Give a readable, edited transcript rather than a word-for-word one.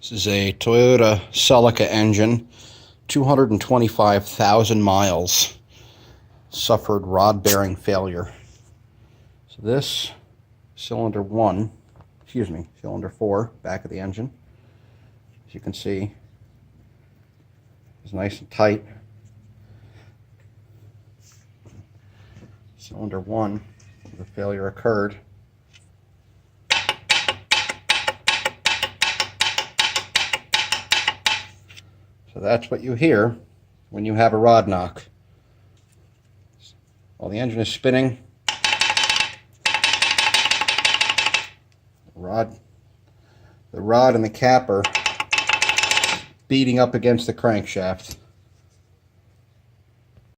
This is a Toyota Celica engine, 225,000 miles, suffered rod bearing failure. So this cylinder 4, back of the engine, as you can see, is nice and tight. Cylinder 1, the failure occurred. So that's what you hear when you have a rod knock. While the engine is spinning, the rod and the cap are beating up against the crankshaft.